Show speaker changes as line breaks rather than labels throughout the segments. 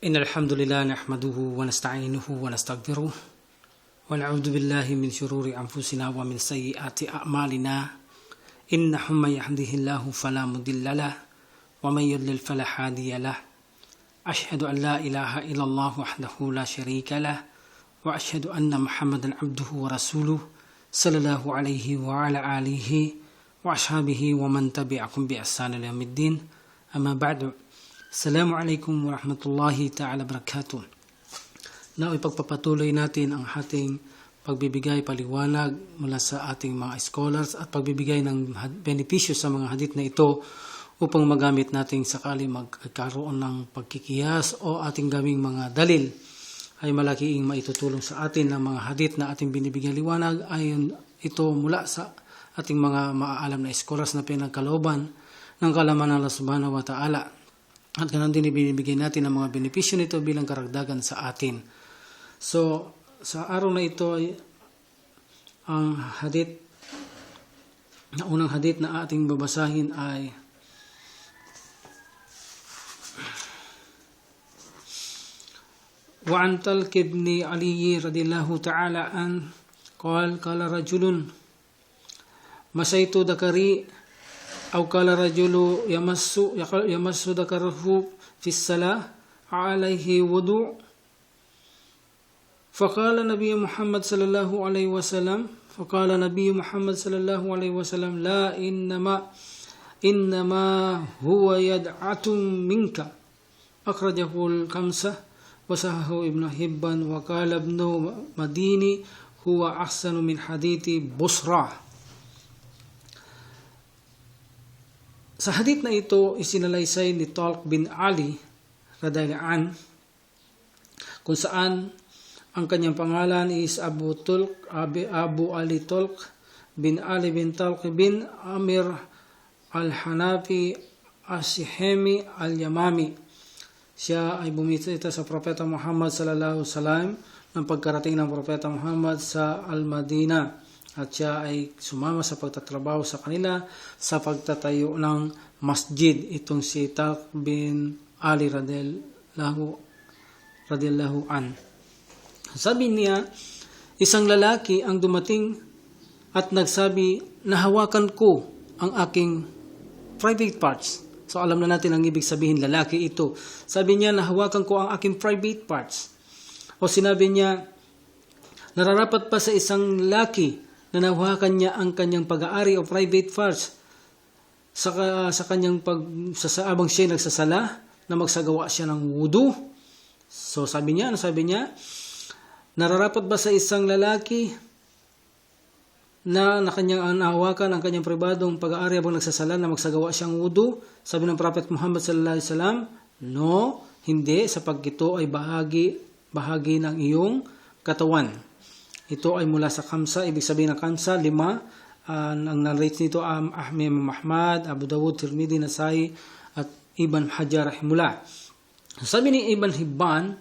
إن الحمد لله نحمده ونستعينه ونستغفره ونعوذ بالله من شرور أنفسنا ومن سيئات أعمالنا إنه من يهده الله فلا مضل له ومن يضلل فلا هادي له أشهد أن لا إله إلا الله وحده لا شريك له وأشهد أن محمدا عبده ورسوله صلى الله عليه وعلى آله وأصحابه ومن تبعكم بإحسان إلى يوم الدين أما بعد. Assalamualaikum warahmatullahi ta'ala barakatuh. Na ipagpapatuloy natin ang ating pagbibigay paliwanag mula sa ating mga scholars at pagbibigay ng benepisyo sa mga hadith na ito upang magamit natin sakali magkaroon ng pagkikiyas o ating gawing mga dalil ay malaking maitutulong sa atin ng mga hadith na ating binibigyan liwanag ayon ito mula sa ating mga maaalam na scholars na pinagkalooban ng kalaman ng Allah subhanahu wa ta'ala. At ganun din ibinibigay natin ang mga benepisyo nito bilang karagdagan sa atin. So, sa araw na ito ay ang hadith, na unang hadith na ating babasahin ay وعن طلق بن علي رضي الله تعالى عنه قال قال رجل مسيت ذكري أو قال رجل يمس ذكره في الصلاة عليه وضوء فقال نبي محمد صلى الله عليه وسلم لا إنما هو يدعة منك أخرجه الخمسة وصححه ابن حبان وقال ابن مديني هو أحسن من حديث بصرى. Sa hadith na ito, isinalaysay ni Talq bin Ali radhiyallahu anhu kung saan ang kanyang pangalan is Abu Ali Talq bin Ali bin Talq bin Amir al-Hanafi as-Sihemi al-Yamami. Siya ay bumisita sa Propeta Muhammad sallallahu alaihi wasallam ng pagkarating ng Propeta Muhammad sa Al-Madinah. At siya ay sumama sa pagtatrabaho sa kanila sa pagtatayo ng masjid. Itong si Talq bin Ali radhiyallahu an. Sabi niya, isang lalaki ang dumating at nagsabi, nahawakan ko ang aking private parts. So alam na natin ang ibig sabihin, lalaki ito. Sabi niya, nahawakan ko ang aking private parts. O sinabi niya, nararapat pa sa isang lalaki na nahawakan niya ang kanyang pag-aari o private parts sa kanyang abang siya nagsasala na magsagawa siya ng wudu. So sabi niya, nararapat ba sa isang lalaki na kanyang nahawakan ang kanyang pribadong pag-aari habang nagsasala na magsagawa siyang wudu? Sabi ng Prophet Muhammad sallallahu alaihi wasallam, no, hindi, sapagkat ito ay bahagi ng iyong katawan. Ito ay mula sa Khamsa, ibig sabihin ng Khamsa, 5. Ang narrate nito Ahmad, Abu Dawud, Tirmidhi, Nasai, at Ibn Hajar rahimahullah. Sabi ni Ibn Hibban,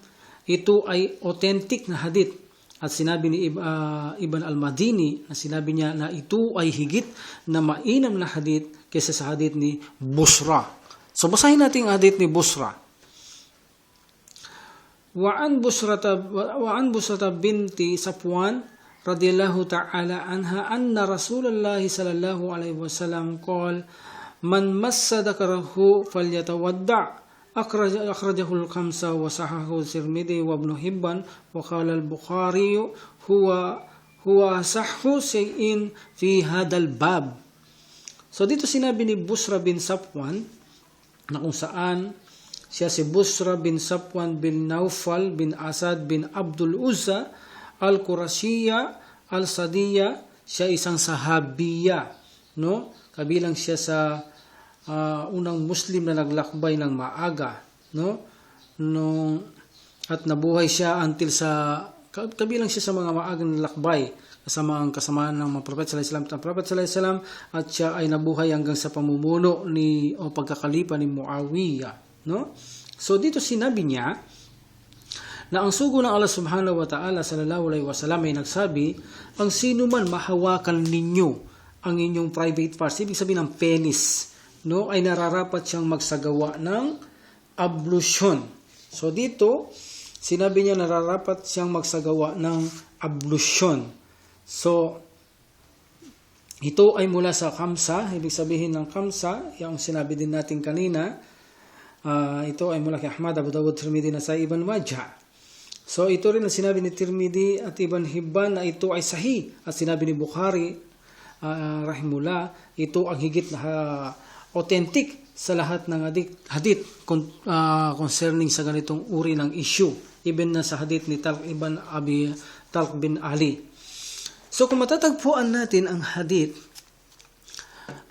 ito ay authentic na hadith. At sinabi ni Ibn al-Madini, na sinabi niya na ito ay higit na mainam na hadith kaysa sa hadith ni Busra. So basahin natin ang hadith ni Busra. وعن بصرة بنت صفوان رضي الله تعالى عنها أن رسول الله صلى الله عليه وسلم قال من مس ذكره فليتودع أخرجه الخمسة وصححه الترمذي وابن حبان وقال البخاري هو أصح شيء في هذا الباب. So dito sinabi ni Busra bin Safwan na kung saan siya si Busra bin Safwan bin Naufal bin Asad bin Abdul Uzza al-Qurashiyya al-Sadiyya. Siya isang sahabiya, no? Kabilang siya sa unang Muslim na naglakbay ng maaga, no? At nabuhay siya until kabilang siya sa mga maagang lakbay kasamaan ng mga Prophet sallallahu alaihi wasallam at siya ay nabuhay hanggang sa pamumuno o pagkakalipa ni Muawiyah. No? So dito sinabi niya na ang sugo ng Allah subhanahu wa ta'ala sallallahu alaihi wasallam ay nagsabi, ang sino man mahawakan ninyo ang inyong private parts, ibig sabihin ng penis, no, ay nararapat siyang magsagawa ng ablution. So dito, sinabi niya nararapat siyang magsagawa ng ablusyon. So, ito ay mula sa kamsa, ibig sabihin ng kamsa, yung sinabi din natin kanina, ito ay mula kay Ahmad, Abu Dawud, Tirmidhi, Nasai, Ibn Majah. So ito rin ang sinabi ni Tirmidhi at Ibn Hibban na ito ay sahih. At sinabi ni Bukhari, rahimullah, ito ang higit na authentic sa lahat ng hadith concerning sa ganitong uri ng issue. Even na sa hadith ni Talq bin Ali. So kung matatagpuan natin ang hadith,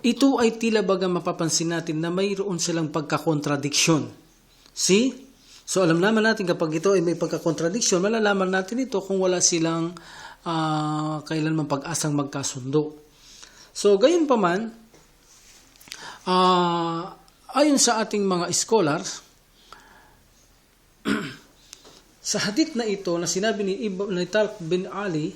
ito ay tila baga mapapansin natin na mayroon silang pagkakontradiksyon. See? So alam naman natin kapag ito ay may pagkakontradiksyon, malalaman natin ito kung wala silang kailanman pag-asang magkasundo. So gayon pa man, ayon sa ating mga scholars, sa hadith na ito na sinabi ni Talq bin Ali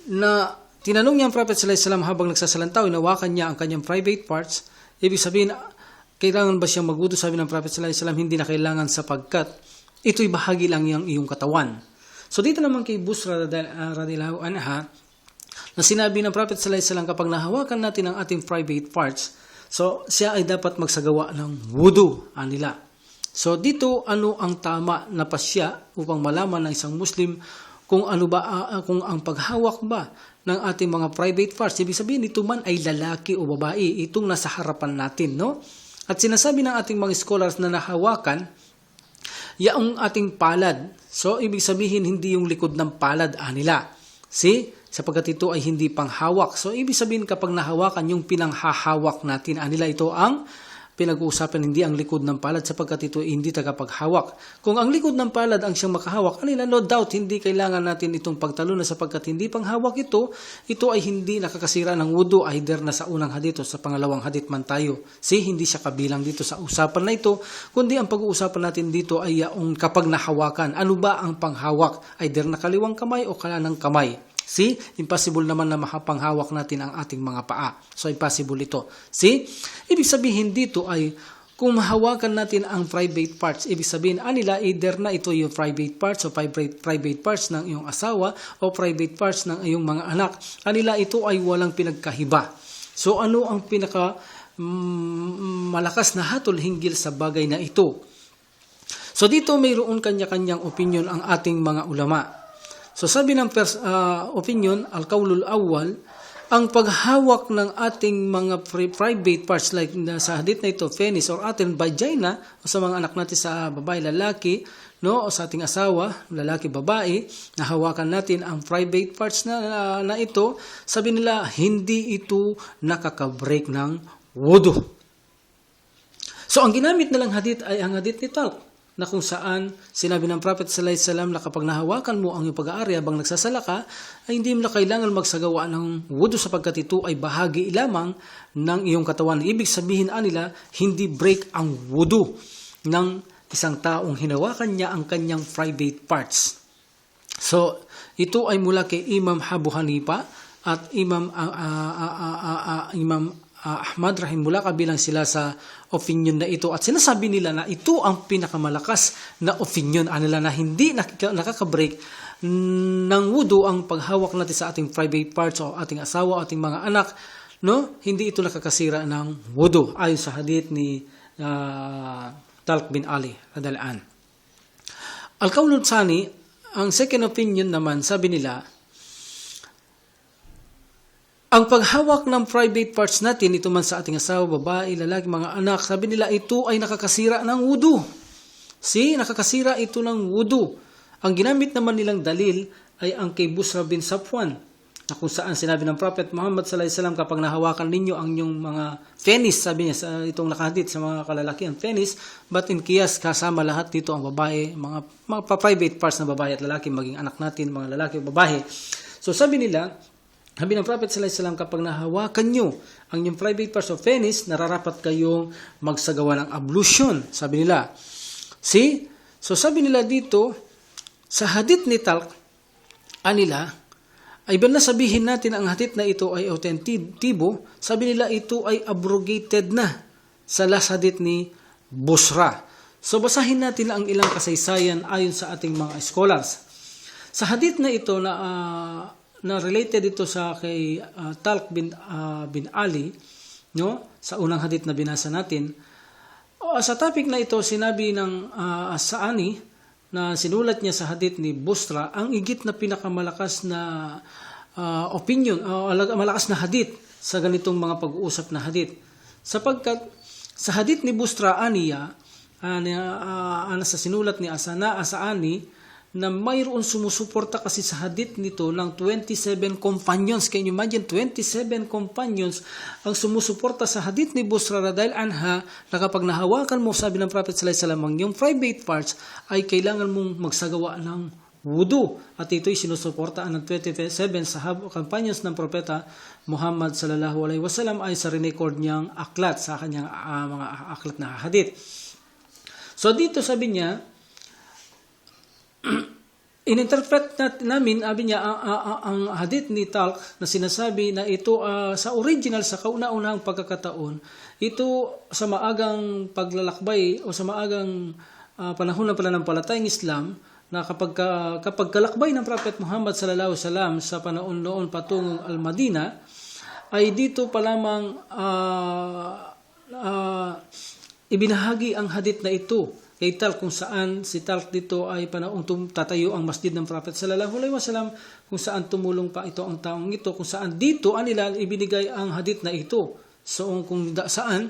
na tinanong niya ang Prophet sallallahu alaihi wasallam habang nagsasalantaw, inawakan niya ang kanyang private parts, ibig sabihin, kailangan ba siyang magwudu? Sabi ng Prophet sallallahu alaihi wasallam, hindi na kailangan sapagkat ito'y bahagi lang ng iyong katawan. So dito naman kay Busra radhiyallahu anha, na sinabi ng Prophet sallallahu alaihi wasallam kapag nahawakan natin ang ating private parts, so siya ay dapat magsagawa ng wudu nila. So dito ano ang tama na pasya upang malaman ng isang Muslim kung ano ba kung ang paghawak ba ng ating mga private parts, ibig sabihin ito man ay lalaki o babae, itong nasa harapan natin, no? At sinasabi ng ating mga scholars na nahawakan yaong ating palad. So ibig sabihin hindi yung likod ng palad nila. See? Sapagkat ito ay hindi panghawak. So ibig sabihin kapag nahawakan yung pinanghahawak natin nila, ito ang pinag-uusapan, hindi ang likod ng palad, sapagkat ito hindi tagapaghawak. Kung ang likod ng palad ang siyang makahawak, no doubt, hindi kailangan natin itong pagtalunan sapagkat hindi panghawak ito ay hindi nakakasira ng wudu, either na sa unang hadith o sa pangalawang hadith man tayo. Hindi siya kabilang dito sa usapan na ito, kundi ang pag-uusapan natin dito ay yaong kapag nahawakan. Ano ba ang panghawak? Either na kaliwang kamay o kanang kamay. Impossible naman na makapanghawak natin ang ating mga paa. So, impossible ito. Ibig sabihin dito ay, kung mahawakan natin ang private parts, ibig sabihin, nila, either na ito yung private parts o private parts ng iyong asawa o private parts ng iyong mga anak. Nila, ito ay walang pinagkahiba. So, ano ang pinaka malakas na hatol hinggil sa bagay na ito? So, dito mayroon kanya-kanyang opinion ang ating mga ulama. So sabi ng opinion, al-qawlul awwal, ang paghawak ng ating mga private parts like sa hadith na ito, penis or ating vagina, o sa mga anak natin sa babae, lalaki, no, o sa ating asawa, lalaki, babae, nahawakan natin ang private parts na ito, sabi nila, hindi ito nakaka-break ng wudu. So ang ginamit nilang hadith ay ang hadith ni Talq, na kung saan sinabi ng Prophet sallallahu alaihi wasallam na kapag nahawakan mo ang iyong pag-aari habang nagsasala ka, ay hindi mo na kailangan magsagawa ng wudu sapagkat ito ay bahagi lamang ng iyong katawan. Ibig sabihin nila, hindi break ang wudu ng isang taong hinawakan niya ang kanyang private parts. So, ito ay mula kay Imam Abu Hanifa at Imam Ahmad rahimullah, kabilang sila sa opinion na ito, at sinasabi nila na ito ang pinakamalakas na opinion nila na hindi nakaka-break ng wudu ang paghawak natin sa ating private parts o ating asawa o ating mga anak, no? Hindi ito nakakasira ng wudu ayon sa hadith ni Talq bin Ali radhiyallahu anhu. Al-qawlul tsani, ang second opinion naman, sabi nila, ang paghawak ng private parts natin, ito man sa ating asawa, babae, lalaki, mga anak, sabi nila ito ay nakakasira ng wudu. Nakakasira ito ng wudu. Ang ginamit naman nilang dalil ay ang kay Busra bin Safwan, na kung saan sinabi ng Prophet Muhammad sallallahu alaihi wasallam, kapag nahawakan ninyo ang inyong mga penis, sabi niya sa itong nakahadith sa mga kalalakihan, penis, but in kiyas kasama lahat dito ang babae, mga private parts na babae at lalaki, maging anak natin, mga lalaki o babae. So sabi nila, sabi ng Prophet sallallahu alaihi wasallam, kapag nahawakan nyo ang inyong private parts of penis, nararapat kayong magsagawa ng ablution, sabi nila. So sabi nila dito, sa hadith ni Talq, nila, ay ba nasabihin natin ang hadith na ito ay autentibo, sabi nila ito ay abrogated na sa last hadith ni Busra. So basahin natin ang ilang kasaysayan ayon sa ating mga scholars. Sa hadith na ito na related ito sa kay Talq bin Ali, no? Sa unang hadith na binasa natin. Sa topic na ito, sinabi ng As-Sa'ani na sinulat niya sa hadith ni Busra ang higit na pinakamalakas na opinion, malakas na hadith sa ganitong mga pag-uusap na hadith. Sapagkat sa hadith ni Busra aniya, sa sinulat ni As-Sa'ani, na mayroon sumusuporta kasi sa hadith nito ng 27 companions. Can you imagine? 27 companions ang sumusuporta sa hadith ni Busra radhiyallahu anha na kapag nahawakan mo, sabi ng Prophet sallallahu alaihi wasallam, ang yung private parts ay kailangan mong magsagawa ng wudu. At ito'y sinusuportaan ng 27 companions ng Propeta Muhammad sallallahu alaihi wasallam ay sa record niyang aklat, sa kanyang mga aklat na hadith. So dito sabi niya, ininterpret namin, sabi niya, ang hadith ni Talq na sinasabi na ito sa original, sa kauna-unahang pagkakataon, ito sa maagang paglalakbay o sa maagang panahon ng pananampalatayang Islam, na kapag kalakbay ng Prophet Muhammad sallallahu alaihi wasallam sa panahon noon patungong Al-Madina, ay dito pa lamang ibinahagi ang hadith na ito kay Talq, kung saan si Talq dito ay panaong tatayo ang masjid ng Prophet sallallahu alaihi wasallam, kung saan tumulong pa ito ang taong ito, kung saan dito nila ibinigay ang hadith na ito. So kung saan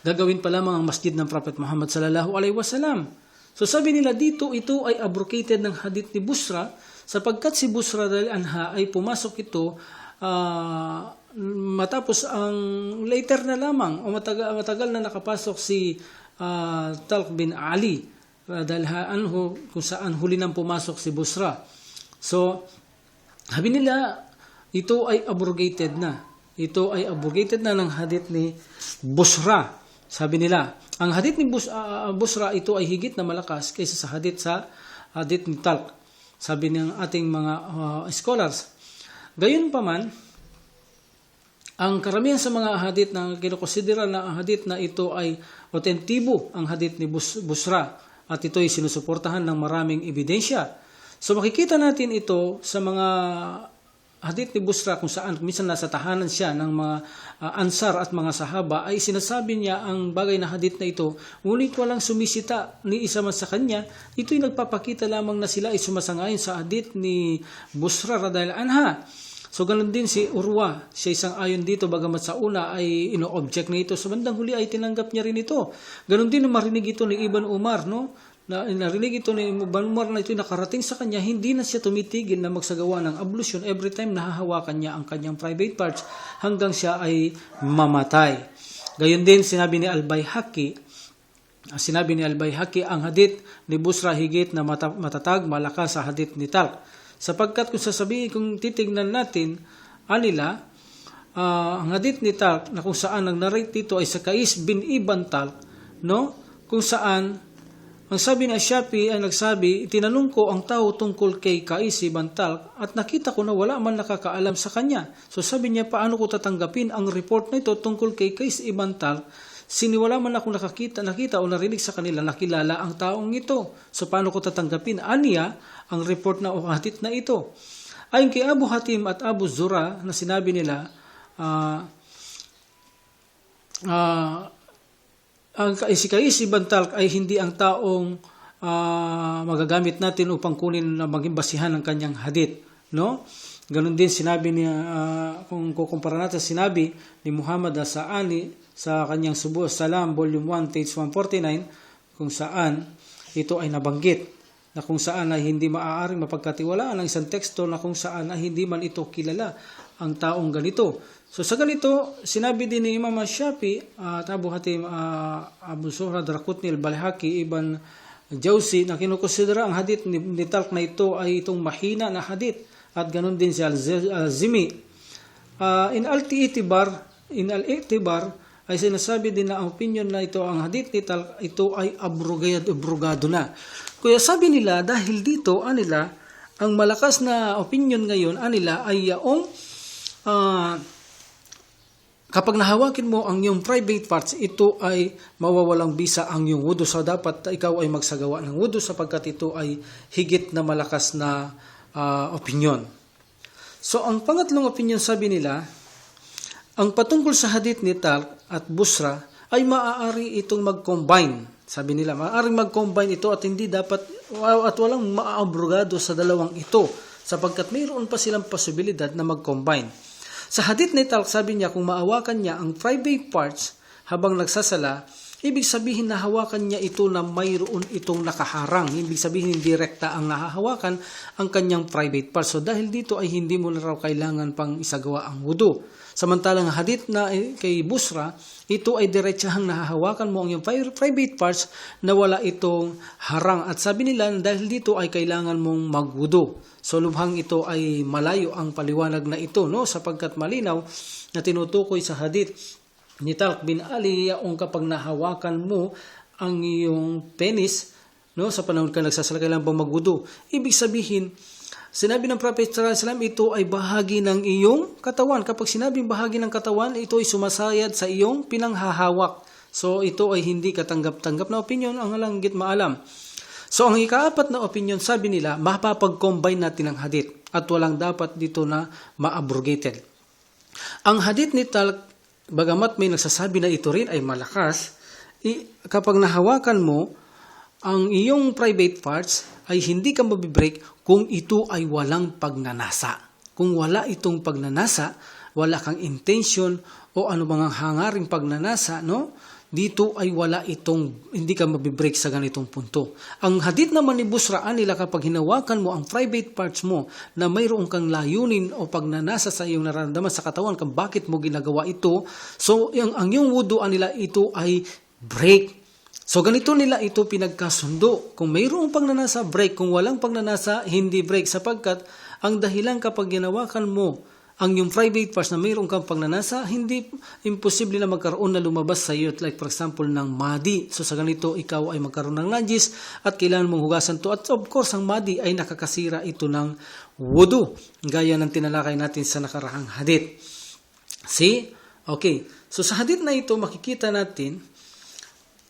gagawin pa lamang ang masjid ng Prophet Muhammad sallallahu alaihi wasallam. So sabi nila dito, ito ay abrogated ng hadith ni Busra, sapagkat si Busra radhiyallahu anha ay pumasok ito matapos ang later na lamang o matagal na nakapasok si Talq bin Ali radhiyallahu anhu, kung saan huli nang pumasok si Busra. So sabi nila ito ay abrogated na. Ito ay abrogated na ng hadith ni Busra. Sabi nila, ang hadith ni Busra ito ay higit na malakas kaysa sa hadith ni Talq. Sabi ng ating mga scholars. Gayunpaman, ang karamihan sa mga hadith na kinukonsidera na ang hadith na ito ay otentibo ang hadith ni Busra, at ito ay sinusuportahan ng maraming ebidensya. So makikita natin ito sa mga hadith ni Busra, kung saan minsan nasa tahanan siya ng mga ansar at mga sahaba, ay sinasabi niya ang bagay na hadith na ito, ngunit walang sumisita ni isa man sa kanya. Ito'y nagpapakita lamang na sila ay sumasangayon sa hadith ni Busra radhiyallahu anha. So ganun din si Urwa, siya isang ayon dito, bagamat sa una ay ino-object na ito, sa bandang huli ay tinanggap niya rin ito. Ganun din marinig ito ni Ibn Umar, no? Narinig ito ni Ibn Umar na ito nakarating sa kanya, hindi na siya tumitigil na magsagawa ng ablution every time nahahawakan niya ang kanyang private parts hanggang siya ay mamatay. Gayon din sinabi ni Al-Baihaqi, ang hadith ni Busra higit na matatag, malakas sa hadith ni Talq. Sapagkat kung titignan natin, ang hadith ni Talq na kung saan ang narrate dito ay sa Qais bin Ibn Talq, no? Kung saan ang sabi ni Asyafi ay nagsabi, tinanong ko ang tao tungkol kay Qais ibn Talq at nakita ko na wala man nakakaalam sa kanya. So sabi niya, paano ko tatanggapin ang report na ito tungkol kay Qais ibn Talq? Wala man ako nakita o narinig sa kanila, nakilala ang taong ito. So paano ko tatanggapin aniya ang report na o hadith na ito? Ayon kay Abu Hatim at Abu Zura na sinabi nila, si Qais ibn Talq ay hindi ang taong magagamit natin upang kunin na maging basihan ng kanyang hadith, no? Ganun din sinabi niya, kung kukumpara natin, sinabi ni Muhammad As-Sa'ani sa kanyang Subuh Salam volume 1 page 149, kung saan ito ay nabanggit na kung saan ay hindi maaaring mapagkatiwalaan ang isang teksto na kung saan ay hindi man ito kilala ang taong ganito. So sa ganito, sinabi din ni Imam Asyafi at Abu Hatim, Abu Zuhra, Daraqutni, Al-Baihaqi, Ibn Jawzi, na kinukonsidera ang hadith ni Talq na ito ay itong mahina na hadith, at ganun din si Al-Zimi. In Al-I'tibar ay sinasabi din na ang opinion na ito, ang hadith ni Talq, ito ay abrogado na. Kaya sabi nila, dahil dito, ang malakas na opinion ngayon, ay yaong kapag nahawakin mo ang iyong private parts, ito ay mawawalang bisa ang iyong wudu. So dapat ikaw ay magsagawa ng wudu sapagkat ito ay higit na malakas na opinion. So ang pangatlong opinion, sabi nila, ang patungkol sa hadith ni Talq at Busra ay maaari itong mag-combine. Sabi nila, maaaring mag-combine ito at hindi dapat at walang maabrogado sa dalawang ito sapagkat mayroon pa silang posibilidad na mag-combine. Sa hadith ni Talq, sabi niya, kung maawakan niya ang private parts habang nagsasala, ibig sabihin na hawakan niya ito na mayroon itong nakaharang. Ibig sabihin direkta ang nahahawakan ang kanyang private parts. So dahil dito ay hindi mo na raw kailangan pang isagawa ang wudu. Samantalang hadith na kay Busra, ito ay diretsahang nahahawakan mo ang iyong private parts na wala itong harang. At sabi nila dahil dito ay kailangan mong magwudu. So lubhang ito ay malayo ang paliwanag na ito, no? Sapagkat malinaw na tinutukoy sa hadith ni Talq bin Ali yung kapag nahawakan mo ang iyong penis, no, sa panahon ka nagsasala, kailangan bang magwudu. Ibig sabihin, sinabi ng Prophet sallallahu alaihi wasallam, ito ay bahagi ng iyong katawan. Kapag sinabing bahagi ng katawan, ito ay sumasayad sa iyong pinanghahawak. So ito ay hindi katanggap-tanggap na opinion, ang halanggit maalam. So ang ikaapat na opinion, sabi nila, mapapag-combine natin ang hadith at walang dapat dito na ma-abrogated. Ang hadith ni Talq, bagamat may nagsasabi na ito rin ay malakas, kapag nahawakan mo ang iyong private parts ay hindi ka mabibreak kung ito ay walang pagnanasa. Kung wala itong pagnanasa, wala kang intention o ano bang hangaring pagnanasa, no? Dito ay wala itong, hindi ka mabibreak sa ganitong punto. Ang hadith naman ni Busra nila, kapag hinawakan mo ang private parts mo na mayroon kang layunin o pagnanasa sa iyong nararamdaman sa katawan kung bakit mo ginagawa ito, so ang iyong wudu nila ito ay break. So ganito nila ito pinagkasundo. Kung mayroong pagnanasa, break. Kung walang pagnanasa, hindi break. Sapagkat ang dahilan kapag ginawakan mo ang yung private parts na mayroon kang pagnanasa, hindi imposible na magkaroon na lumabas sa iyo. Like for example, ng madi. So sa ganito, ikaw ay magkaroon ng najis at kailangan mong hugasan to. At of course, ang madi ay nakakasira ito ng wudu. Gaya ng tinalakay natin sa nakarahang hadith. See? Okay. So sa hadith na ito, makikita natin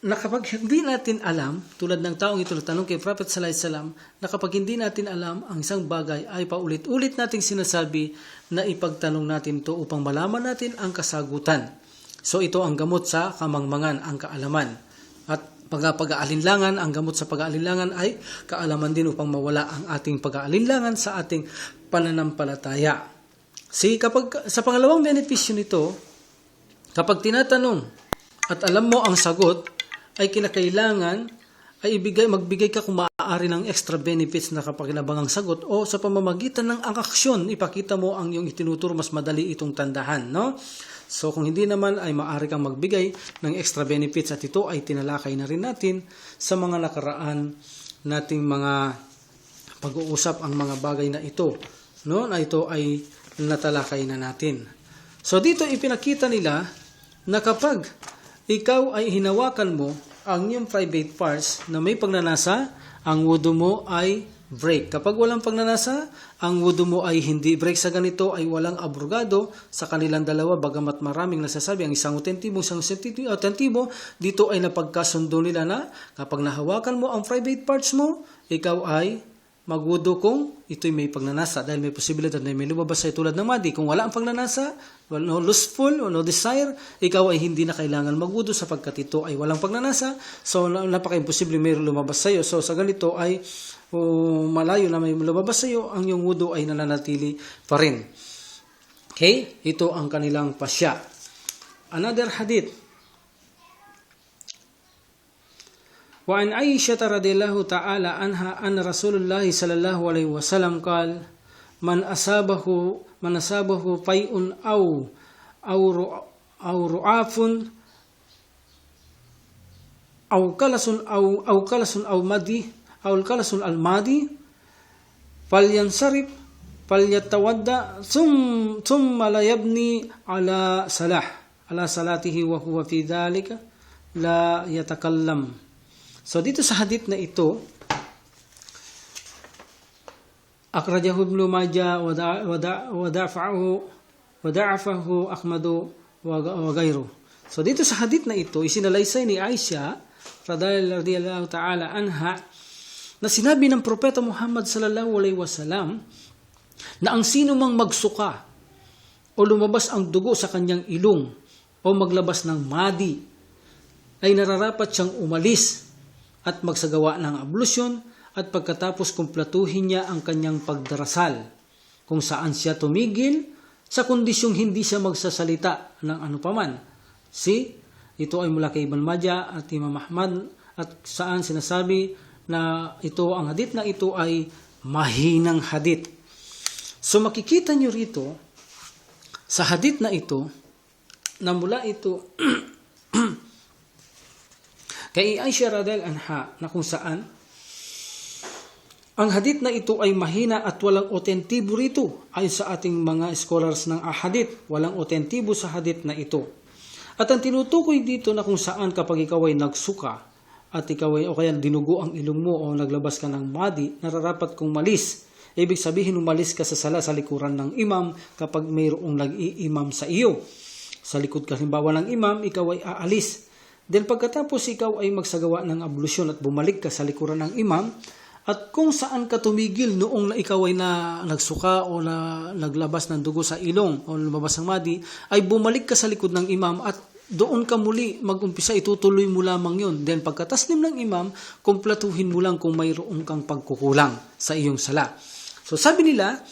na kapag hindi natin alam, tulad ng taong ito natanong kay Prophet sallallahu alaihi wasallam, na kapag hindi natin alam ang isang bagay ay paulit-ulit nating sinasabi na ipagtanong natin to upang malaman natin ang kasagutan. So ito ang gamot sa kamangmangan, ang kaalaman. At pag-aalinlangan, ang gamot sa pag-aalinlangan ay kaalaman din upang mawala ang ating pag-aalinlangan sa ating pananampalataya. See, kapag sa pangalawang benepisyo nito, kapag tinatanong at alam mo ang sagot, ay kinakailangan ay magbigay ka kung maaari ng extra benefits na kapakinabangang sagot o sa pamamagitan ng ang aksyon, ipakita mo ang iyong itinuturo, mas madali itong tandahan, no? So kung hindi naman ay maaari kang magbigay ng extra benefits at ito ay tinalakay na rin natin sa mga nakaraan nating mga pag-uusap ang mga bagay na ito, no? Na ito ay natalakay na natin. So dito ipinakita nila na kapag ikaw ay hinawakan mo ang iyong private parts na may pagnanasa, ang wudu mo ay break. Kapag walang pagnanasa, ang wudu mo ay hindi break. Sa ganito ay walang abrogado sa kanilang dalawa, bagamat maraming nasasabi ang isang autentibo, dito ay napagkasundo nila na kapag nahawakan mo ang private parts mo, ikaw ay magwudu kung ito'y may pagnanasa dahil may posibilidad na may lumabas sa tulad ng madi. Kung wala ang pagnanasa, no lustful o no desire, ikaw ay hindi na kailangan magwudu sapagkat ito ay walang pagnanasa. So napaka-imposible may lumabas sa iyo. So sa ganito ay malayo na may lumabas sa iyo, ang iyong wudu ay nananatili pa rin. Okay? Ito ang kanilang pasya. Another hadith. وعن عائشة رضي الله تعالى عنها أن رسول الله صلى الله عليه وسلم قال من أصابه فيء أو رعاف أو كلس أو مدي أو الكلس المادي فلينصرف فليتودع ثم لا يبني على صلاته وهو في ذلك لا يتكلم. So dito sa hadith na ito, akhrajahu Ibnu Majah wa da'afahu Ahmad wa ghayru. So dito sa hadith na ito, isinalaysay ni Aisha radhiyallahu ta'ala anha na sinabi ng Propeta Muhammad sallallahu alaihi wasallam na ang sino mang magsuka o lumabas ang dugo sa kanyang ilong o maglabas ng madi ay nararapat siyang umalis at magsagawa ng ablusyon at pagkatapos kumplatuhin niya ang kanyang pagdarasal kung saan siya tumigil sa kondisyong hindi siya magsasalita ng anupaman. Ito ay mula kay Ibn Majah at Imam Ahmad at saan sinasabi na ang hadith na ito ay mahinang hadith. So makikita nyo rito sa hadith na ito na mula ito kay Aisha radhiyallahu anha na kung saan ang hadith na ito ay mahina at walang otentibo rito ayon sa ating mga scholars ng hadith. Walang otentibo sa hadith na ito. At ang tinutukoy dito na kung saan kapag ikaw ay nagsuka at ikaw ay o kaya dinugo ang ilong mo o naglabas ka ng madi, nararapat kong malis. Ibig sabihin umalis ka sa sala sa likuran ng imam kapag mayroong nag-iimam sa iyo. Sa likod ka halimbawa ng imam, ikaw ay aalis. Then pagkatapos ikaw ay magsagawa ng ablusyon at bumalik ka sa likuran ng imam, at kung saan ka tumigil noong ikaw ay nagsuka o naglabas ng dugo sa ilong o lumabas ng madi, ay bumalik ka sa likod ng imam at doon ka muli mag-umpisa, itutuloy mo lamang yun. Then pagkataslim ng imam, kumplatuhin mo lang kung mayroong kang pagkukulang sa iyong sala. So sabi nila,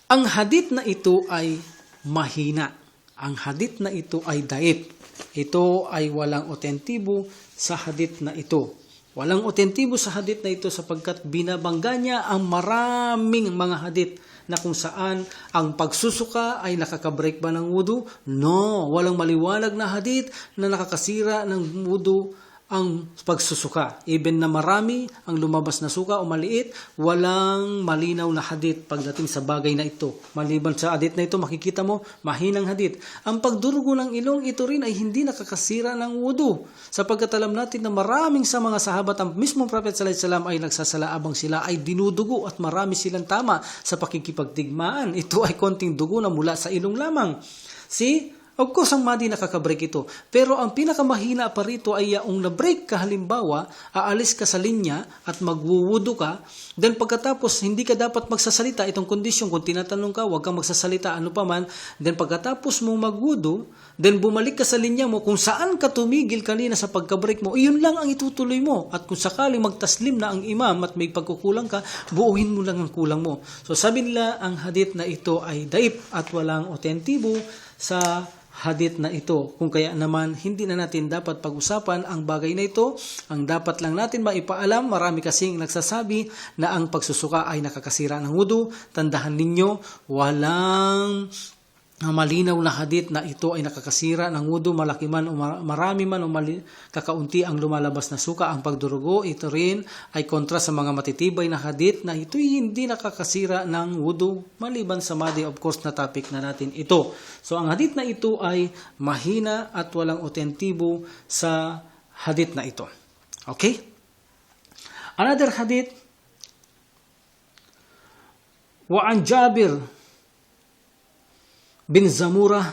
ang hadith na ito ay mahina. Ang hadith na ito ay daif. Ito ay walang otentibo sa hadith na ito. Walang otentibo sa hadith na ito sapagkat binabangga niya ang maraming mga hadith na kung saan ang pagsusuka ay nakakabreak ba ng wudu? No, walang maliwanag na hadith na nakakasira ng wudu ang pagsusuka. Even na marami ang lumabas na suka o maliit, walang malinaw na hadith pagdating sa bagay na ito. Maliban sa hadith na ito, makikita mo, mahinang hadith. Ang pagdurugo ng ilong, ito rin ay hindi nakakasira ng wudu. Sapagkat alam natin na maraming sa mga sahabat, ang mismong Prophet sallallahu alaihi wasallam ay nagsasala abang sila ay dinudugo at marami silang tama sa pakikipagdigmaan. Ito ay konting dugo na mula sa ilong lamang. Of course, ang madi nakaka-break ito. Pero ang pinakamahina pa rito ay yung na-break ka halimbawa, aalis ka sa linya at magwuwudo ka, then pagkatapos hindi ka dapat magsasalita, itong kondisyon, kung tinatanong ka, huwag kang magsasalita, ano pa man, then pagkatapos mo magwudo, then bumalik ka sa linya mo, kung saan ka tumigil kanina sa pagka-break mo, iyon lang ang itutuloy mo. At kung sakaling magtaslim na ang imam at may pagkukulang ka, buuhin mo lang ang kulang mo. So sabi nila, ang hadith na ito ay daif at walang otentibo sa hadith na ito. Kung kaya naman, hindi na natin dapat pag-usapan ang bagay na ito. Ang dapat lang natin maipaalam, marami kasing nagsasabi na ang pagsusuka ay nakakasira ng wudu. Tandahan ninyo, walang malinaw na hadith na ito ay nakakasira ng wudu, malaki man o marami man o kakaunti ang lumalabas na suka. Ang pagdurugo, ito rin ay kontra sa mga matitibay na hadith na ito'y hindi nakakasira ng wudu, maliban sa madi, of course, na topic na natin ito. So ang hadith na ito ay mahina at walang otentibo sa hadith na ito. Okay? Another hadith, wa an Jabir bin Zamurah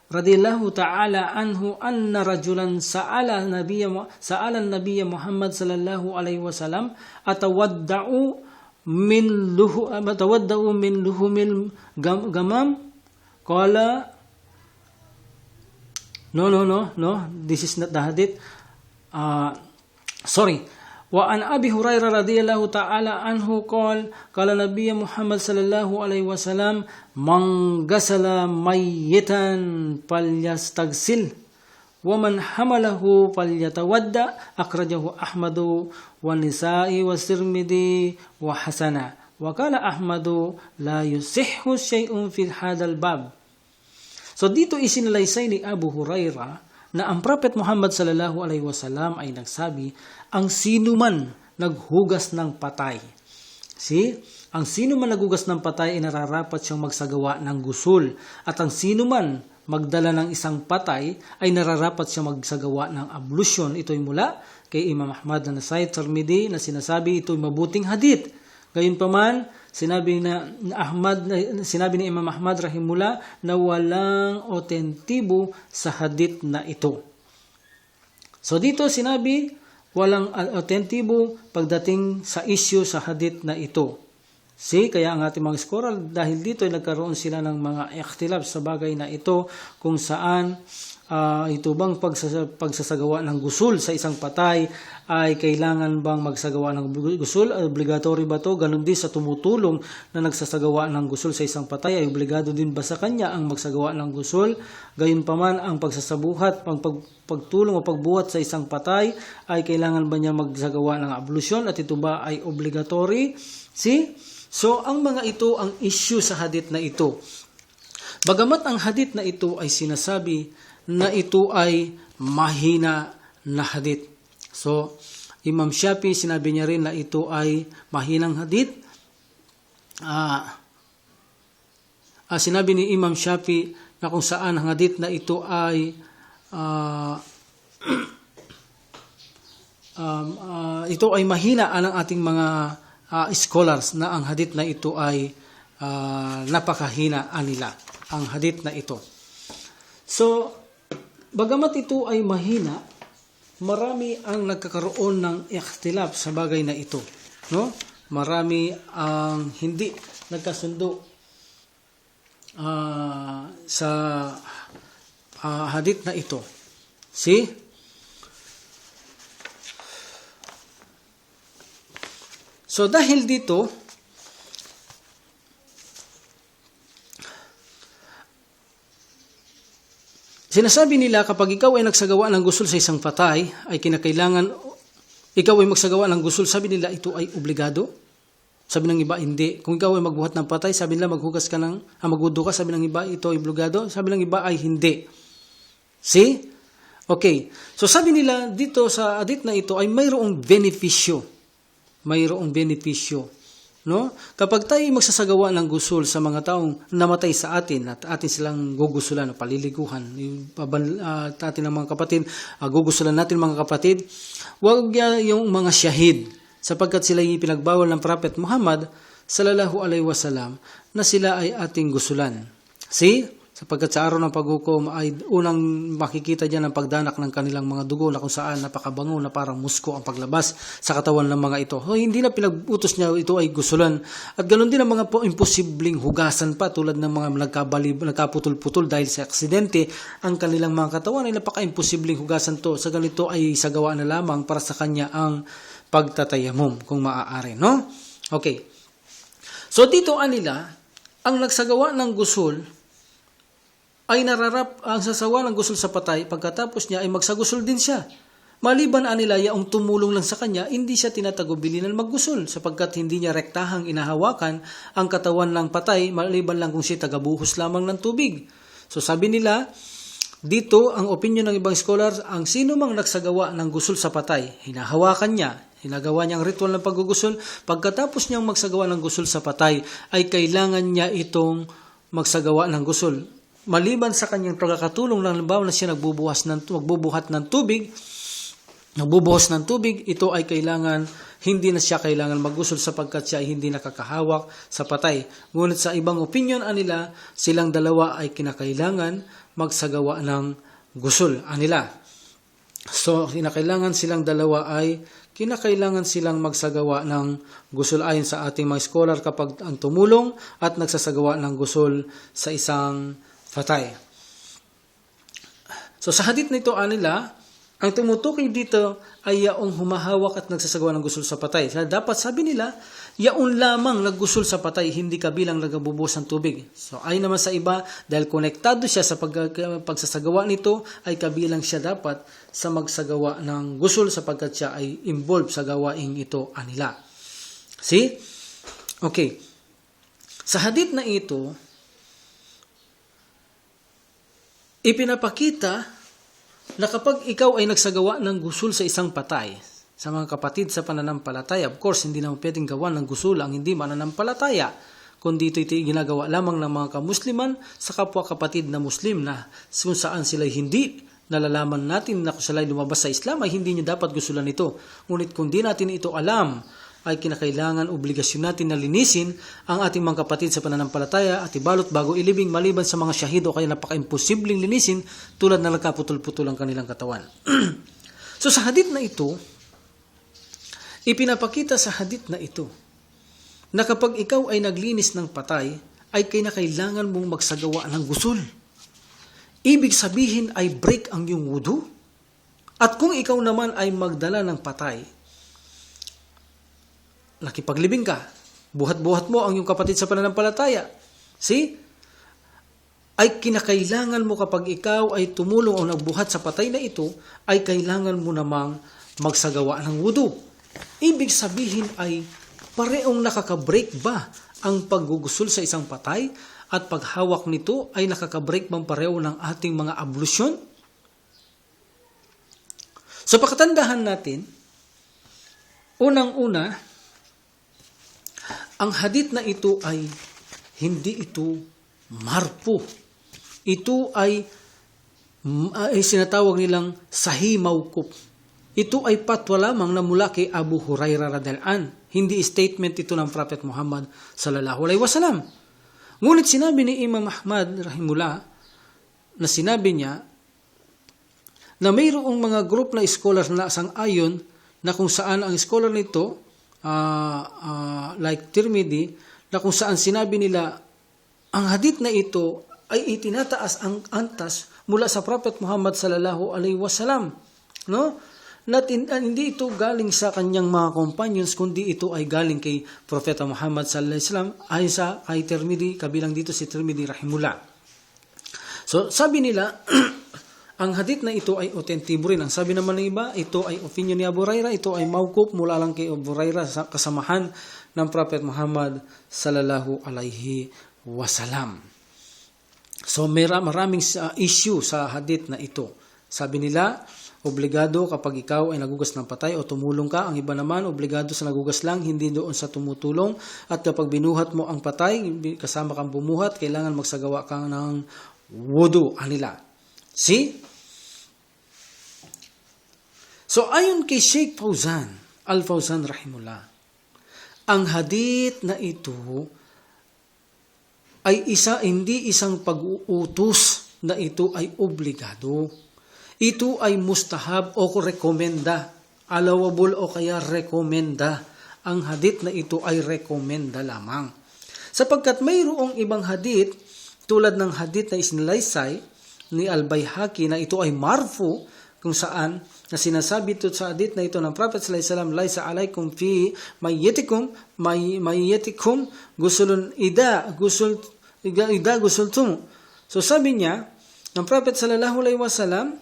radhiyallahu ta'ala anhu anna rajulan sa'ala an-nabiy Muhammad sallallahu alaihi wasallam atawadda'u min luhumil gamam qala no, this is not the hadith. Wa an Abi Hurairah radhiyallahu ta'ala anhu qala Nabiy Muhammad sallallahu alaihi wasallam man ghasala mayyitan falyastagsil wa man hamalahu falyatawadda akhrajahu Ahmadu wa Nisa'i wa Tirmidhi wa Hasana wa qala Ahmadu la yusihhu shay'un fil hadal bab. So dito isinalaysay ni Abu Hurairah na ang Prophet Muhammad sallallahu alaihi wasallam ay nagsabi, ang sino man naghugas ng patay. Ang sino man naghugas ng patay ay nararapat siyang magsagawa ng gusul. At ang sino man magdala ng isang patay ay nararapat siyang magsagawa ng ablusyon. Ito ay mula kay Imam Ahmad na Nasai Tirmidhi na sinasabi ito ay mabuting hadith. Gayunpaman, sinabi ni Imam Ahmad rahimullah na walang otentibo sa hadith na ito. So dito sinabi walang otentibo pagdating sa issue sa hadith na ito. Kaya ang ating mga scholar, dahil dito ay nagkaroon sila ng mga ikhtilaf sa bagay na ito, kung saan ito bang pagsasagawa ng gusul sa isang patay ay kailangan bang magsagawa ng gusul? Obligatory ba to? Ganon din sa tumutulong na nagsasagawa ng gusul sa isang patay, ay obligado din ba sa kanya ang magsagawa ng gusul? Gayunpaman, ang pagsasabuhat, pagtulong o pagbuhat sa isang patay ay kailangan ba niya magsagawa ng ablusyon, at ito ba ay obligatory? So, ang mga ito ang issue sa hadith na ito. Bagamat ang hadith na ito ay sinasabi na ito ay mahina na hadith. So, Imam Shafi, sinabi niya rin na ito ay mahinang hadith. Sinabi ni Imam Shafi na kung saan ang hadith na ito ay ito ay mahina ang ating mga scholars, na ang hadith na ito ay napakahina nila, ang hadith na ito. So, bagamat ito ay mahina, marami ang nagkakaroon ng ikhtilaf sa bagay na ito. No? Marami ang hindi nagkasundo sa hadith na ito. So dahil dito, sinasabi nila kapag ikaw ay nagsagawa ng gusul sa isang patay, ay kinakailangan ikaw ay magsagawa ng gusul, sabi nila ito ay obligado. Sabi ng iba, hindi. Kung ikaw ay magbuhat ng patay, sabi nila maghugas ka magwudu ka, sabi ng iba ito ay obligado, sabi ng iba ay hindi. Okay. So sabi nila dito sa hadith na ito ay mayroong benepisyo. No? Kapag tayo magsasagawa ng gusul sa mga taong namatay sa atin at atin silang gugusulan o paliliguhan, atin ng mga kapatid, gugusulan natin mga kapatid, huwag yung mga syahid, sapagkat sila ay pinagbawal ng Prophet Muhammad sallallahu alaihi wasallam na sila ay ating gusulan. Sapagkat sa araw ng paghukom ay unang makikita diyan ang pagdanak ng kanilang mga dugo, na kung saan napakabango na parang musko ang paglabas sa katawan ng mga ito. Hindi na pinag-utos niya ito ay gusulan. At ganoon din ang mga imposibleng hugasan pa, tulad ng mga nagkaputol-putol dahil sa aksidente, ang kanilang mga katawan ay napaka-imposibleng hugasan to. Sa ganito ay isagawa na lamang para sa kanya ang pagtatayamum kung maaari. No? Okay. So dito nila, ang nagsagawa ng gusul ay nararap ang sasawa ng gusul sa patay, pagkatapos niya ay magsagusul din siya. Maliban nila yung tumulong lang sa kanya, hindi siya tinatagubilin ng maggusul, sapagkat hindi niya rektahang inahawakan ang katawan ng patay, maliban lang kung siya tagabuhos lamang ng tubig. So sabi nila, dito ang opinion ng ibang scholars, ang sino mang nagsagawa ng gusul sa patay, hinahawakan niya, hinagawa niya ang ritual ng paggugusul, pagkatapos niyang magsagawa ng gusul sa patay, ay kailangan niya itong magsagawa ng gusul. Maliban sa kanyang pagkakatulong lang, halimbawa na siya magbubuhos ng tubig, ito ay hindi na siya kailangan maggusul sapagkat siya ay hindi nakakahawak sa patay. Ngunit sa ibang opinion nila, silang dalawa ay kinakailangan magsagawa ng gusul nila. So, kinakailangan silang magsagawa ng gusul ayon sa ating mga scholar kapag ang tumulong at nagsasagawa ng gusul sa isang patay. So sa hadith nito nila, ang tumutukoy dito ay yaong humahawak at nagsasagawa ng gusul sa patay. Dapat sabi nila, yaon lamang naggusul sa patay, hindi kabilang nagbubuhos ng tubig. So ay naman sa iba, dahil konektado siya sa pagsasagawa nito, ay kabilang siya dapat sa magsagawa ng gusul sapagkat siya ay involved sa gawaing ito nila. Okay. Sa hadith na ito, ipinapakita na kapag ikaw ay nagsagawa ng gusul sa isang patay, sa mga kapatid sa pananampalataya, of course, hindi naman pwedeng gawa ng gusul ang hindi mananampalataya, kundi ito ginagawa lamang ng mga kamusliman sa kapwa kapatid na Muslim na kung saan sila hindi nalalaman natin na kung sila lumabas sa Islam ay hindi niya dapat gusulan ito. Ngunit kung di natin ito alam ay kinakailangan obligasyon natin na linisin ang ating mga kapatid sa pananampalataya at ibalot bago ilibing maliban sa mga syahid o kaya napaka-imposibleng linisin tulad na nagkaputol-putol ang kanilang katawan. So sa hadith na ito, ipinapakita sa hadith na ito na kapag ikaw ay naglinis ng patay, ay kinakailangan mong magsagawa ng gusul. Ibig sabihin ay break ang iyong wudu. At kung ikaw naman ay magdala ng patay, nakipaglibing ka, buhat-buhat mo ang iyong kapatid sa pananampalataya. See? Ay kinakailangan mo kapag ikaw ay tumulong o nagbuhat sa patay na ito, ay kailangan mo namang magsagawa ng wudu. Ibig sabihin ay pareong nakaka-break ba ang paggugusul sa isang patay at paghawak nito ay nakaka-break bang pareho ng ating mga ablusyon? So pakatandahan natin, unang-una, ang hadith na ito ay hindi ito marpo. Ito ay sinatawag nilang sahih mawquf. Ito ay patwa lamang na mula kay Abu Hurairah radhiyallahu anhu. Hindi statement ito ng Prophet Muhammad sallallahu alaihi wasallam. Ngunit sinabi ni Imam Ahmad rahimullah na sinabi niya na mayroong mga group na scholars na sang-ayon na kung saan ang scholar nito like Tirmidhi na kung saan sinabi nila ang hadith na ito ay itinataas ang antas mula sa Prophet Muhammad sallallahu alaihi wasallam, no? Hindi ito galing sa kanyang mga companions, kundi ito ay galing kay Propeta Muhammad sallallahu alaihi wasallam ayon sa kay Tirmidhi, kabilang dito si Tirmidhi rahimullah. So sabi nila ang hadith na ito ay autentibo rin. Ang sabi naman ng iba, ito ay opinion ni Abu Hurairah, ito ay mawquf mula lang kay Abu Hurairah sa kasamahan ng Prophet Muhammad sallallahu alaihi wasallam. So maraming issue sa hadith na ito. Sabi nila, obligado kapag ikaw ay nagugas ng patay o tumulong ka. Ang iba naman, obligado sa nagugas lang, hindi doon sa tumutulong. At kapag binuhat mo ang patay, kasama kang bumuhat, kailangan magsagawa ka ng wudu, anila. See? So ayon kay Sheikh Fawzan, Al-Fawzan rahimullah, ang hadith na ito ay hindi isang pag-uutos na ito ay obligado. Ito ay mustahab o rekomenda, allowable o kaya rekomenda. Ang hadith na ito ay rekomenda lamang. Sapagkat mayroong ibang hadith, tulad ng hadith na isnilaysay ni Al-Baihaqi na ito ay marfu, kung saan na sinasabi ito sa hadith na ito ng Prophet sallallahu alaihi wasallam, laisa alaikum fi mayyitikum gusulun ida gusultum. So sabi niya ng Prophet sallallahu alaihi wasallam,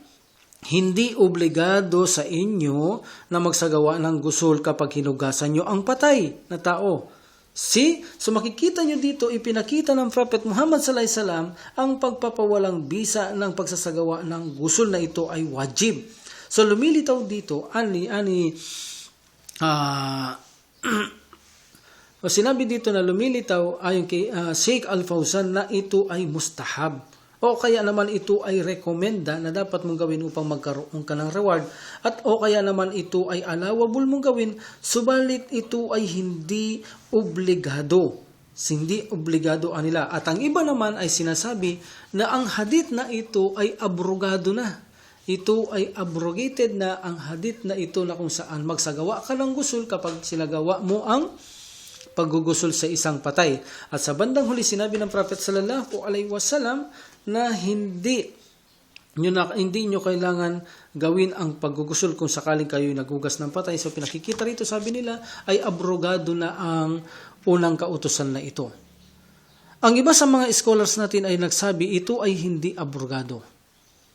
hindi obligado sa inyo na magsagawa ng gusul kapag hinugasan nyo ang patay na tao. See? So makikita nyo dito, ipinakita ng Prophet Muhammad sallallahu alaihi wasallam ang pagpapawalang bisa ng pagsasagawa ng gusul na ito ay wajib. So lumilitaw dito, sinabi dito na lumilitaw ayon kay Sheikh Al-Fawzan na ito ay mustahab. O kaya naman ito ay rekomenda na dapat mong gawin upang magkaroon ka ng reward. At o kaya naman ito ay allowable mong gawin, subalit ito ay hindi obligado. Hindi obligado anila. At ang iba naman ay sinasabi na ang hadith na ito ay abrogado na. Ito ay abrogated na ang hadith na ito na kung saan magsagawa ka ng gusul kapag sinagawa mo ang paggugusul sa isang patay. At sa bandang huli sinabi ng Prophet sallallahu alaihi wasallam na hindi nyo kailangan gawin ang paggugusul kung sakaling kayo nagugas ng patay. So pinakikita rito, sabi nila, ay abrogado na ang unang kautusan na ito. Ang iba sa mga scholars natin ay nagsabi, ito ay hindi abrogado.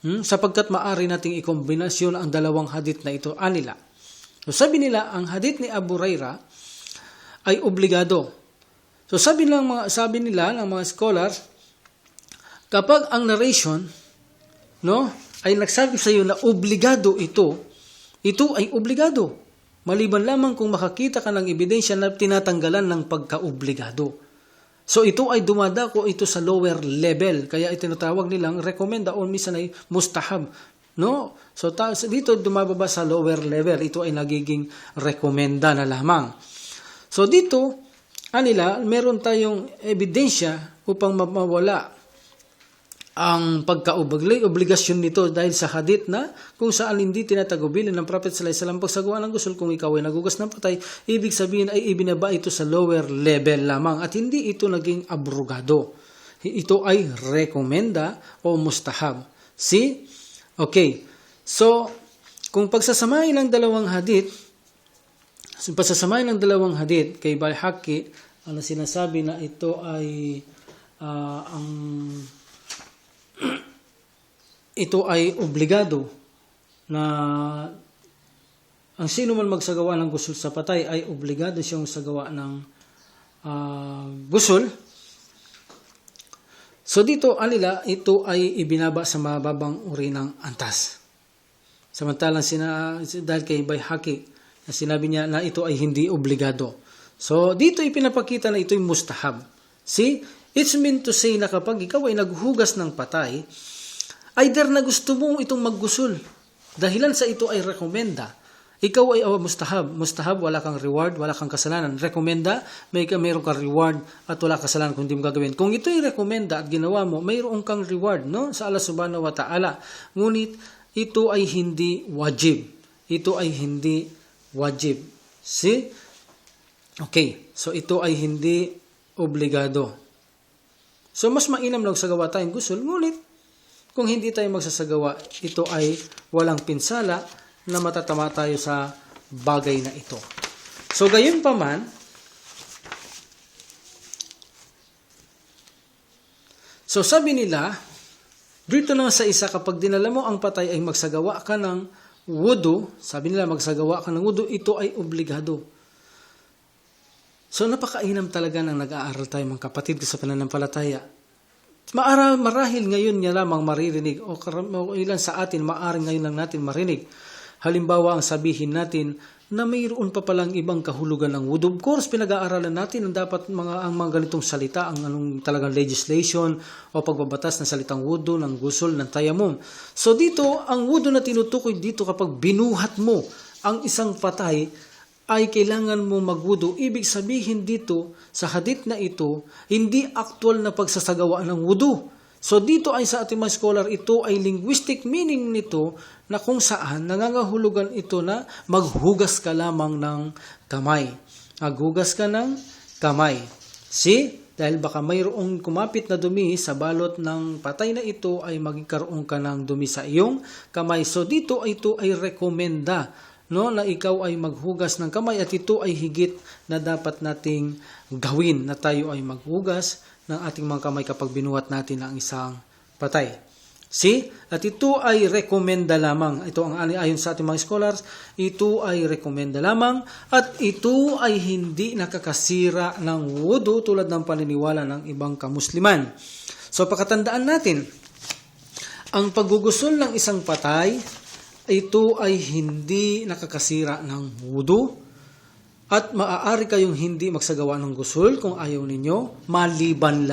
Sapagkat maaari nating ikombinasyon ang dalawang hadith na ito, anila. So sabi nila, ang hadith ni Abu Hurairah ay obligado. So sabi nila ng mga scholars, kapag ang narration ay nagsabi sa iyo na obligado ito ay obligado. Maliban lamang kung makakita ka ng ebidensya na tinatanggalan ng pagka-obligado. So ito ay dumadako ito sa lower level. Kaya itinatawag nilang recommenda o minsan ay mustahab. No? So dito dumababa sa lower level. Ito ay nagiging recommenda na lamang. So dito, meron tayong ebidensya upang mawala ang pagka-obligasyon nito dahil sa hadith na kung saan hindi tinatagubilin ng Prophet sallallahu alaihi wasallam pagsagawa ng gusul kung ikaw ay nagugas ng patay, ibig sabihin ay ibinaba ito sa lower level lamang at hindi ito naging abrogado. Ito ay rekomenda o mustahab. See? Okay. So, kung pagsasamahin ng dalawang hadith kay Baihaqi, sinasabi na ito ay ito ay obligado na ang sino man magsagawa ng gusul sa patay ay obligado siyang sagawa ng gusul. So dito, ito ay ibinaba sa mababang uri ng antas. Samantalang dahil kay Baihaqi, na sinabi niya na ito ay hindi obligado. So dito ipinapakita na ito ay mustahab. See? It's meant to say na kapag ikaw ay naghugas ng patay, either na gusto mo itong maggusul, dahilan sa ito ay rekomenda. Ikaw ay mustahab. Mustahab, wala kang reward, wala kang kasalanan. Rekomenda, mayroon kang reward at wala kasalanan kung hindi mo gagawin. Kung ito ay rekomenda at ginawa mo, mayroon kang reward, no? Sa Allah subhanahu wa ta'ala. Ngunit, ito ay hindi wajib. Ito ay hindi wajib. See? Okay. So, ito ay hindi obligado. So, mas mainam lang sagawa tayong gusul. Ngunit, kung hindi tayo magsasagawa, ito ay walang pinsala na matatama tayo sa bagay na ito. So, gayon pa man, so sabi nila, dito naman sa isa, kapag dinala mo ang patay ay magsagawa ka ng wudu, sabi nila magsagawa ka ng wudu, ito ay obligado. So, napakainam talaga ng nag-aaral tayo mga kapatid ko sa pananampalataya. Marahil ngayon niya lamang maririnig o ilan sa atin maaring ngayon lang natin marinig. Halimbawa ang sabihin natin na mayroon pa palang ibang kahulugan ng wudu. Of course, pinag-aaralan natin ang dapat ang mga ganitong salita, ang anong talagang legislation o pagbabatas ng salitang wudu, ng gusul, ng tayamum. So dito, ang wudu na tinutukoy dito kapag binuhat mo ang isang patay, ay kailangan mo magwudu. Ibig sabihin dito, sa hadith na ito, hindi actual na pagsasagawa ng wudu. So dito ay sa ating mga scholar, ito ay linguistic meaning nito na kung saan nangangahulugan ito na maghugas ka lamang ng kamay. Maghugas ka ng kamay. See? Dahil baka mayroong kumapit na dumi sa balot ng patay na ito ay magkaroon ka ng dumi sa iyong kamay. So dito ito ay rekomenda, no, na ikaw ay maghugas ng kamay at ito ay higit na dapat nating gawin na tayo ay maghugas ng ating mga kamay kapag binuhat natin ang isang patay. See? At ito ay rekomenda lamang. Ito ang ayon sa ating mga scholars, ito ay rekomenda lamang at ito ay hindi nakakasira ng wudu tulad ng paniniwala ng ibang kamusliman. So pakatandaan natin, ang paggugusul ng isang patay, ito ay hindi nakakasira ng wudu at maaari kayong hindi magsagawa ng gusul kung ayaw ninyo, maliban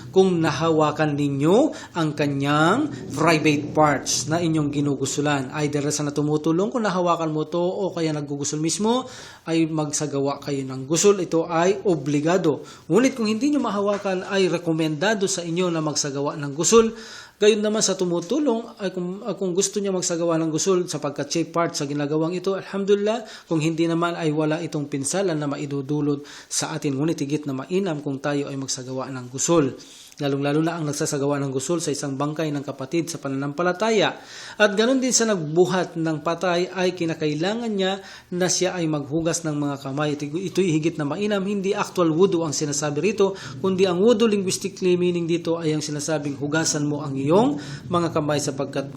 kung nahawakan ninyo ang kanyang private parts na inyong ginugusulan. Either sa natumutulong kung nahawakan mo to o kaya naggugusul mismo, ay magsagawa kayo ng gusul. Ito ay obligado. Ngunit kung hindi nyo mahawakan, ay rekomendado sa inyo na magsagawa ng gusul. Gayon naman sa tumutulong, ay kung gusto niya magsagawa ng gusul sapagkat siya part sa ginagawang ito, alhamdulillah. Kung hindi naman ay wala itong pinsalan na maidudulot sa atin. Ngunit higit na mainam kung tayo ay magsagawa ng gusul. Lalong-lalo na ang nagsasagawa ng gusul sa isang bangkay ng kapatid sa pananampalataya. At ganoon din sa nagbuhat ng patay ay kinakailangan niya na siya ay maghugas ng mga kamay. Ito'y higit na mainam, hindi actual wudu ang sinasabi rito, kundi ang wudu linguistically meaning dito ay ang sinasabing hugasan mo ang iyong mga kamay sapagkat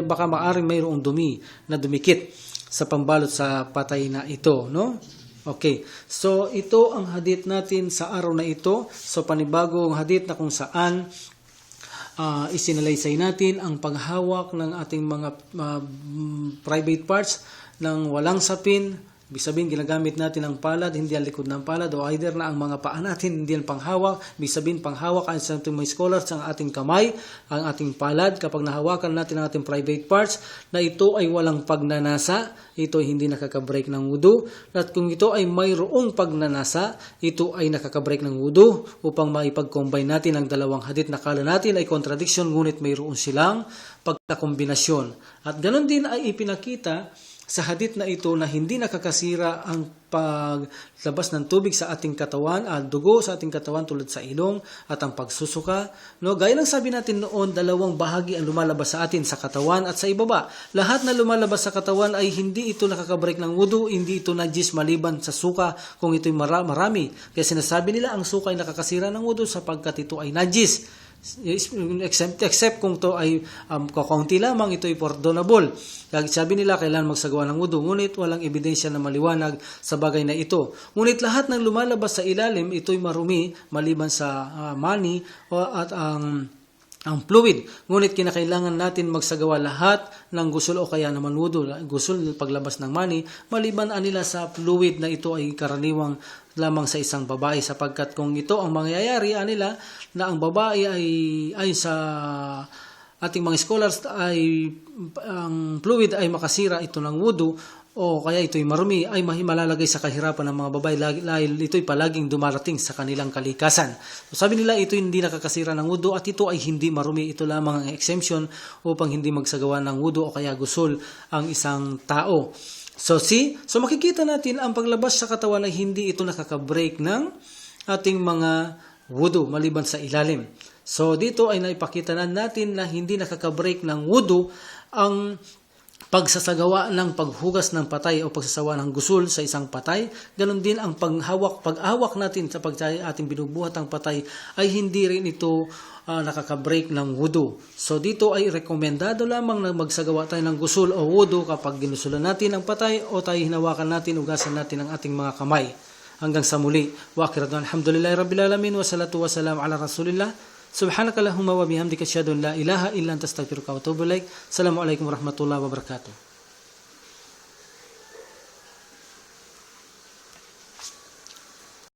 baka maaring mayroong dumi na dumikit sa pambalot sa patay na ito, no? Okay, so ito ang hadith natin sa araw na ito. So panibagong hadith na kung saan isinalaysay natin ang paghawak ng ating mga private parts ng walang sapin, Ibig sabihin, ginagamit natin ang palad, hindi ang likod ng palad, o either na ang mga paa natin, hindi ang panghawak. Ibig sabihin, panghawak ang sa ating mga scholars, ang ating kamay, ang ating palad. Kapag nahawakan natin ang ating private parts, na ito ay walang pagnanasa, ito ay hindi nakaka-break ng wudu. At kung ito ay mayroong pagnanasa, ito ay nakaka-break ng wudu. Upang maipag-combine natin ang dalawang hadith na kala natin ay contradiction, ngunit mayroon silang pagkakombinasyon. At ganon din ay ipinakita sa hadith na ito na hindi nakakasira ang paglabas ng tubig sa ating katawan, dugo sa ating katawan tulad sa ilong at ang pagsusuka. No, gaya ng sabi natin noon, dalawang bahagi ang lumalabas sa atin, sa katawan at sa ibaba. Lahat na lumalabas sa katawan ay hindi ito nakaka-break ng wudu, hindi ito najis maliban sa suka kung ito'y marami. Kaya sinasabi nila ang suka ay nakakasira ng wudu sapagkat ito ay najis. Except kung to ay kakaunti lamang, ito ay pardonable. Sabi nila kailangan magsagawa ng wudu, ngunit walang ebidensya na maliwanag sa bagay na ito. Ngunit lahat ng lumalabas sa ilalim, ito ay marumi maliban sa mani at ang fluid. Ngunit kinakailangan natin magsagawa lahat ng gusul o kaya naman wudu, gusul paglabas ng mani, maliban nila sa fluid na ito ay karaniwang lamang sa isang babae, sapagkat kung ito ang mangyayari nila na ang babae ay sa ating mga scholars ay ang fluid ay makasira ito ng wudu o kaya ito'y marumi, ay malalagay sa kahirapan ng mga babae dahil ito'y palaging dumarating sa kanilang kalikasan. So, sabi nila ito hindi nakakasira ng wudu at ito ay hindi marumi, ito lamang ang exemption upang hindi magsagawa ng wudu o kaya gusul ang isang tao. So makikita natin ang paglabas sa katawan ay hindi ito nakaka-break ng ating mga wudu maliban sa ilalim. So dito ay naipakita na natin na hindi nakaka-break ng wudu ang pagsasagawa ng paghugas ng patay o pagsasawa ng gusul sa isang patay. Ganon din ang pag-hawak natin sa ating binubuhat ang patay ay hindi rin ito nakaka-break ng wudu. So dito ay rekomendado lamang na magsagawa tayo ng gusul o wudu kapag ginusulan natin ang patay o tayo hinawakan natin, ugasan natin ang ating mga kamay. Hanggang sa muli. Wa akhiran alhamdulillahi rabbil alamin wa salatu wa salam ala rasulillah. Subhanakallahumma wa bihamdika asyhadu an la ilaha illa anta astaghfiruka wa atubu ilaik. Assalamualaikum warahmatullahi wabarakatuh.